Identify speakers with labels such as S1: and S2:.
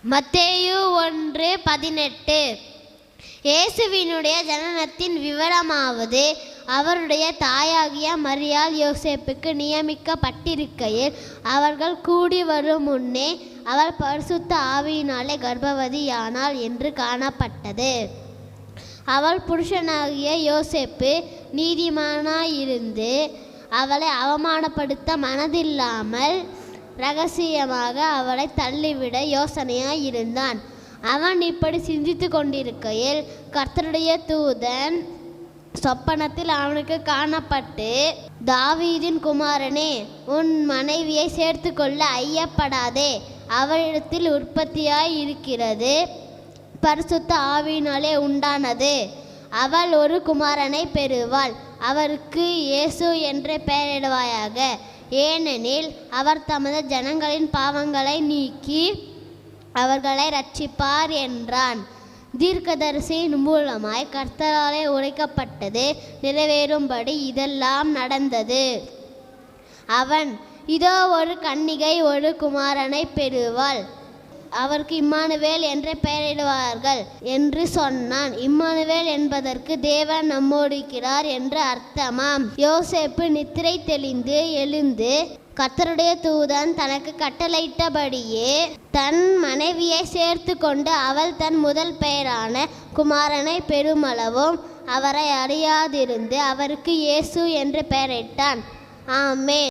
S1: மத்தேயு 1:18. இயேசுவினுடைய ஜனனத்தின் விவரமாவது, அவருடைய தாயாகிய மரியாள் யோசேப்புக்கு நியமிக்கப்பட்டிருக்கையில் அவர்கள் கூடி வரும் முன்னே அவள் பரிசுத்த ஆவியினாலே கர்ப்பவதியானாள் என்று காணப்பட்டது. அவள் புருஷனாகிய யோசேப்பு நீதிமானாயிருந்து அவளை அவமானப்படுத்த மனதில்லாமல் இரகசியமாக அவளை தள்ளிவிட யோசனையாயிருந்தான். அவன் இப்படி சிந்தித்து கொண்டிருக்கையில் கர்த்தருடைய தூதன் சொப்பனத்தில் அவனுக்கு காணப்பட்டு, தாவீதின் குமாரனே, உன் மனைவியை சேர்த்து கொள்ள ஐயப்படாதே. அவளிடத்தில் உற்பத்தியாய் இருக்கிறது பரிசுத்த ஆவியினாலே உண்டானது. அவள் ஒரு குமாரனை பெறுவாள். அவருக்கு இயேசு என்று பெயரிடுவாயாக. ஏனெனில் அவர் தமது ஜனங்களின் பாவங்களை நீக்கி அவர்களை இரட்சிப்பார் என்றான். தீர்க்கதரிசியின் மூலமாய் கர்த்தராலே உரைக்கப்பட்டது நிறைவேறும்படி இதெல்லாம் நடந்தது. அவன், இதோ ஒரு கன்னிகை ஒரு குமாரனை பெறுவாள். அவருக்கு இம்மானுவேல் என்று பெயரிடுவார்கள் என்று சொன்னான். இம்மானுவேல் என்பதற்கு தேவன் நம்மோடு இருக்கிறார் என்று அர்த்தமாம். யோசேப்பு நித்திரை தெளிந்து எழுந்து கர்த்தருடைய தூதன் தனக்கு கட்டளையிட்டபடியே தன் மனைவியை சேர்த்து கொண்டு அவள் தன் முதல் பெயரான குமாரனை பெருமளவும் அவரை அறியாதிருந்து அவருக்கு இயேசு என்று பெயரிட்டான். ஆமென்.